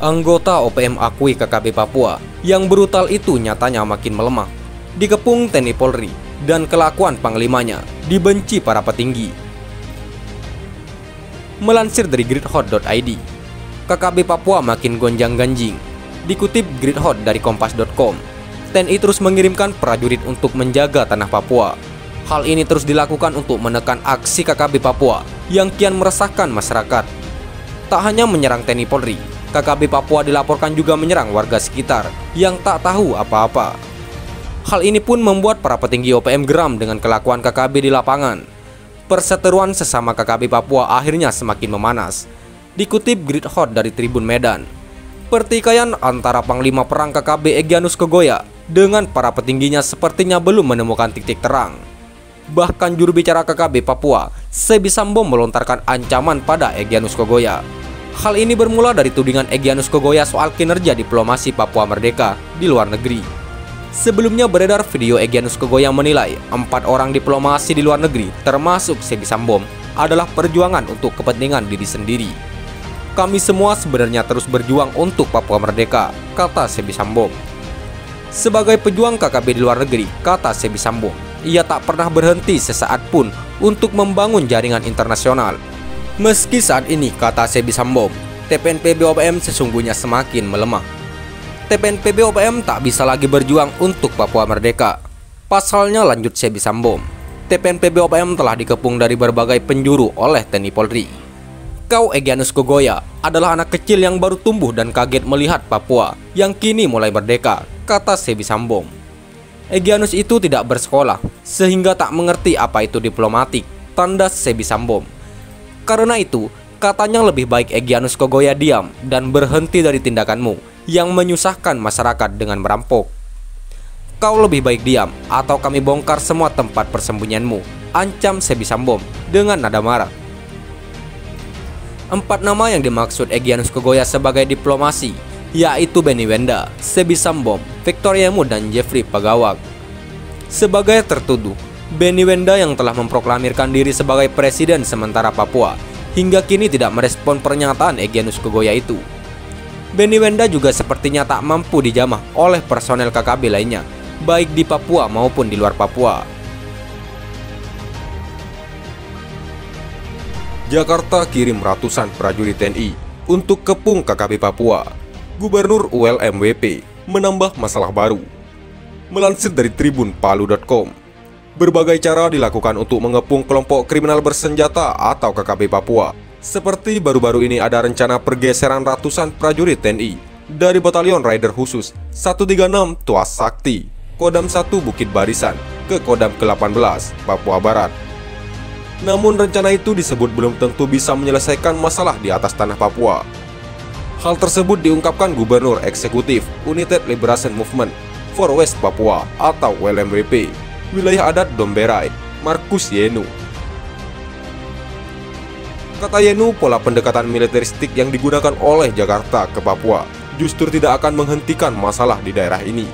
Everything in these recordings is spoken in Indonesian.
Anggota OPM akui KKB Papua yang brutal itu nyatanya makin melemah, dikepung TNI Polri, dan kelakuan panglimanya dibenci para petinggi. Melansir dari gridhot.id, KKB Papua makin gonjang-ganjing. Dikutip gridhot dari kompas.com, TNI terus mengirimkan prajurit untuk menjaga tanah Papua. Hal ini terus dilakukan untuk menekan aksi KKB Papua yang kian meresahkan masyarakat. Tak hanya menyerang TNI Polri, KKB Papua dilaporkan juga menyerang warga sekitar yang tak tahu apa-apa. Hal ini pun membuat para petinggi OPM geram dengan kelakuan KKB di lapangan. Perseteruan sesama KKB Papua akhirnya semakin memanas. Dikutip gridhot dari Tribun Medan, pertikaian antara Panglima Perang KKB Egyanus Kogoya dengan para petingginya sepertinya belum menemukan titik terang. Bahkan juru bicara KKB Papua, Sebi Sambo, melontarkan ancaman pada Egyanus Kogoya. Hal ini bermula dari tudingan Egyanus Kogoya soal kinerja diplomasi Papua Merdeka di luar negeri. Sebelumnya beredar video Egyanus Kogoya menilai 4 orang diplomasi di luar negeri, termasuk Sebi Sambo, adalah perjuangan untuk kepentingan diri sendiri. Kami semua sebenarnya terus berjuang untuk Papua Merdeka, kata Sebi Sambo. Sebagai pejuang KKB di luar negeri, kata Sebi Sambo, ia tak pernah berhenti sesaat pun untuk membangun jaringan internasional. Meski saat ini, kata Sebi Sambo, TPNPB OPM sesungguhnya semakin melemah. TPNPB OPM tak bisa lagi berjuang untuk Papua Merdeka. Pasalnya, lanjut Sebi Sambo, TPNPB OPM telah dikepung dari berbagai penjuru oleh TNI Polri. Kau Egyanus Kogoya adalah anak kecil yang baru tumbuh dan kaget melihat Papua yang kini mulai merdeka, kata Sebi Sambo. Egyanus itu tidak bersekolah sehingga tak mengerti apa itu diplomatik, tanda Sebi Sambo. Karena itu, katanya lebih baik Egyanus Kogoya diam dan berhenti dari tindakanmu yang menyusahkan masyarakat dengan merampok. Kau lebih baik diam atau kami bongkar semua tempat persembunyianmu, ancam Sebi Sambo dengan nada marah. 4 nama yang dimaksud Egyanus Kogoya sebagai diplomasi, yaitu Benny Wenda, Sebi Sambo, Victor Yemu, dan Jeffrey Pagawak. Sebagai tertuduh, Benny Wenda yang telah memproklamirkan diri sebagai presiden sementara Papua, hingga kini tidak merespon pernyataan Egyanus Kogoya itu. Benny Wenda juga sepertinya tak mampu dijamah oleh personel KKB lainnya, baik di Papua maupun di luar Papua. Jakarta kirim ratusan prajurit TNI untuk kepung KKB Papua. Gubernur ULMWP menambah masalah baru. Melansir dari tribunpalu.com, berbagai cara dilakukan untuk mengepung kelompok kriminal bersenjata atau KKB Papua. Seperti baru-baru ini ada rencana pergeseran ratusan prajurit TNI dari Batalion Raider Khusus 136 Tuas Sakti, Kodam 1 Bukit Barisan, ke Kodam ke-18 Papua Barat. Namun rencana itu disebut belum tentu bisa menyelesaikan masalah di atas tanah Papua. Hal tersebut diungkapkan Gubernur Eksekutif United Liberation Movement for West Papua atau ULMWP, Wilayah Adat Domberai, Markus Yenu. Kata Yenu, pola pendekatan militeristik yang digunakan oleh Jakarta ke Papua justru tidak akan menghentikan masalah di daerah ini.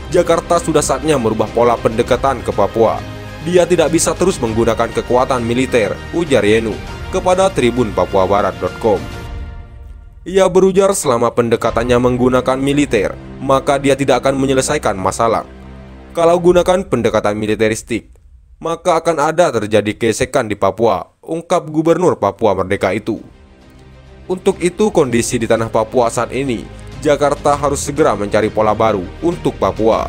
Jakarta sudah saatnya merubah pola pendekatan ke Papua. Dia tidak bisa terus menggunakan kekuatan militer, ujar Yenu kepada tribunpapuabarat.com. Ia berujar selama pendekatannya menggunakan militer, maka dia tidak akan menyelesaikan masalah. Kalau gunakan pendekatan militeristik, maka akan ada terjadi gesekan di Papua, ungkap Gubernur Papua Merdeka itu. Untuk itu, kondisi di tanah Papua saat ini, Jakarta harus segera mencari pola baru untuk Papua.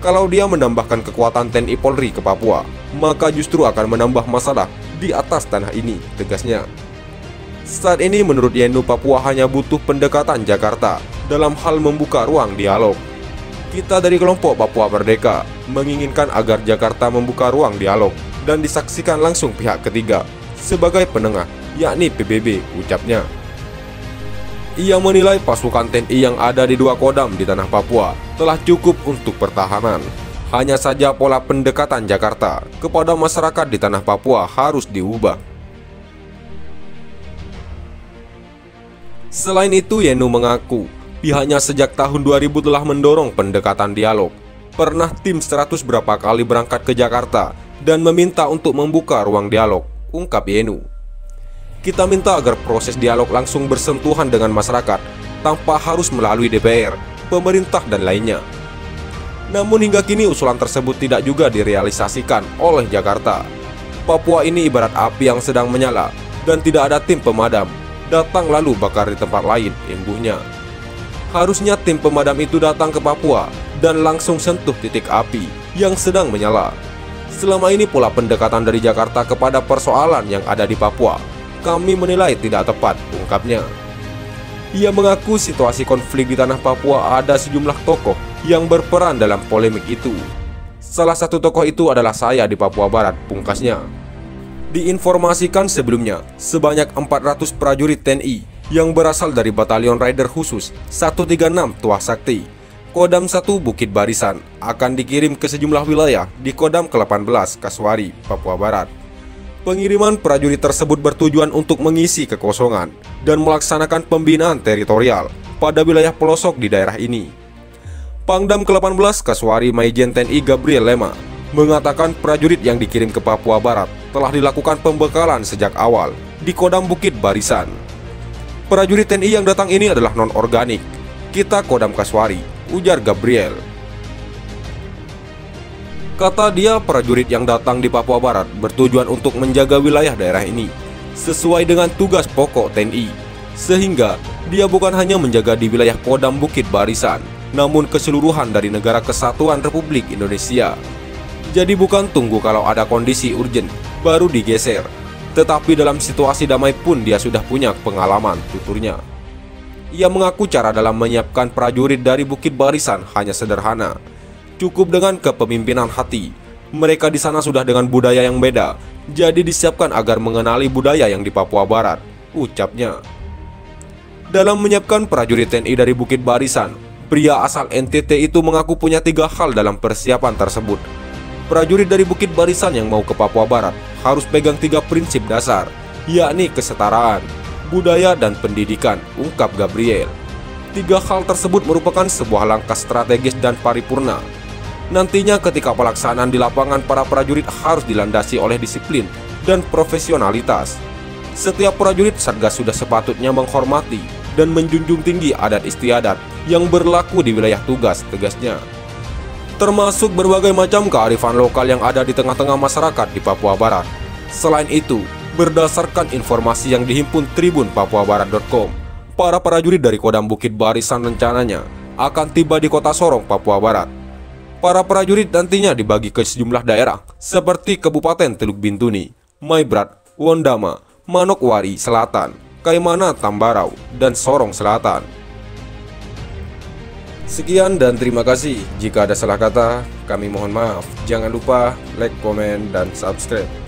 Kalau dia menambahkan kekuatan TNI Polri ke Papua, maka justru akan menambah masalah di atas tanah ini, tegasnya. Saat ini menurut Yenu, Papua hanya butuh pendekatan Jakarta dalam hal membuka ruang dialog. Kita dari kelompok Papua Merdeka menginginkan agar Jakarta membuka ruang dialog dan disaksikan langsung pihak ketiga sebagai penengah, yakni PBB, ucapnya. Ia menilai pasukan TNI yang ada di 2 kodam di tanah Papua telah cukup untuk pertahanan. Hanya saja pola pendekatan Jakarta kepada masyarakat di tanah Papua harus diubah. Selain itu, Yenu mengaku pihaknya sejak tahun 2000 telah mendorong pendekatan dialog. Pernah tim 100 berapa kali berangkat ke Jakarta dan meminta untuk membuka ruang dialog, ungkap Yenu. Kita minta agar proses dialog langsung bersentuhan dengan masyarakat, tanpa harus melalui DPR, pemerintah, dan lainnya. Namun hingga kini usulan tersebut tidak juga direalisasikan oleh Jakarta. Papua ini ibarat api yang sedang menyala dan tidak ada tim pemadam datang lalu bakar di tempat lain, imbuhnya. Harusnya tim pemadam itu datang ke Papua dan langsung sentuh titik api yang sedang menyala. Selama ini pula pendekatan dari Jakarta kepada persoalan yang ada di Papua kami menilai tidak tepat, ungkapnya. Ia mengaku situasi konflik di tanah Papua ada sejumlah tokoh yang berperan dalam polemik itu. Salah satu tokoh itu adalah saya di Papua Barat, pungkasnya. Diinformasikan sebelumnya, sebanyak 400 prajurit TNI yang berasal dari Batalion Raider Khusus 136 Tuah Sakti, Kodam 1 Bukit Barisan, akan dikirim ke sejumlah wilayah di Kodam ke-18 Kaswari, Papua Barat. Pengiriman prajurit tersebut bertujuan untuk mengisi kekosongan dan melaksanakan pembinaan teritorial pada wilayah pelosok di daerah ini. Pangdam ke-18 Kaswari Maijen TNI Gabriel Lema mengatakan prajurit yang dikirim ke Papua Barat telah dilakukan pembekalan sejak awal di Kodam Bukit Barisan. Prajurit TNI yang datang ini adalah non-organik. Kita Kodam Kaswari, ujar Gabriel. Kata dia, prajurit yang datang di Papua Barat bertujuan untuk menjaga wilayah daerah ini sesuai dengan tugas pokok TNI, sehingga dia bukan hanya menjaga di wilayah Kodam Bukit Barisan, namun keseluruhan dari Negara Kesatuan Republik Indonesia. Jadi bukan tunggu kalau ada kondisi urgent baru digeser, tetapi dalam situasi damai pun dia sudah punya pengalaman, tuturnya. Ia mengaku cara dalam menyiapkan prajurit dari Bukit Barisan hanya sederhana. Cukup dengan kepemimpinan hati. Mereka di sana sudah dengan budaya yang beda, jadi disiapkan agar mengenali budaya yang di Papua Barat, ucapnya. Dalam menyiapkan prajurit TNI dari Bukit Barisan, pria asal NTT itu mengaku punya 3 hal dalam persiapan tersebut. Prajurit dari Bukit Barisan yang mau ke Papua Barat harus pegang 3 prinsip dasar, yakni kesetaraan, budaya, dan pendidikan, ungkap Gabriel. 3 hal tersebut merupakan sebuah langkah strategis dan paripurna. Nantinya ketika pelaksanaan di lapangan, para prajurit harus dilandasi oleh disiplin dan profesionalitas. Setiap prajurit Satgas sudah sepatutnya menghormati dan menjunjung tinggi adat istiadat yang berlaku di wilayah tugas, tegasnya. Termasuk berbagai macam kearifan lokal yang ada di tengah-tengah masyarakat di Papua Barat. Selain itu, berdasarkan informasi yang dihimpun Tribun PapuaBarat.com, para prajurit dari Kodam Bukit Barisan rencananya akan tiba di kota Sorong, Papua Barat. Para prajurit nantinya dibagi ke sejumlah daerah seperti Kabupaten Teluk Bintuni, Maibrat, Wondama, Manokwari Selatan, Kaimana Tambarau, dan Sorong Selatan. Sekian dan terima kasih. Jika ada salah kata, kami mohon maaf. Jangan lupa like, komen, dan subscribe.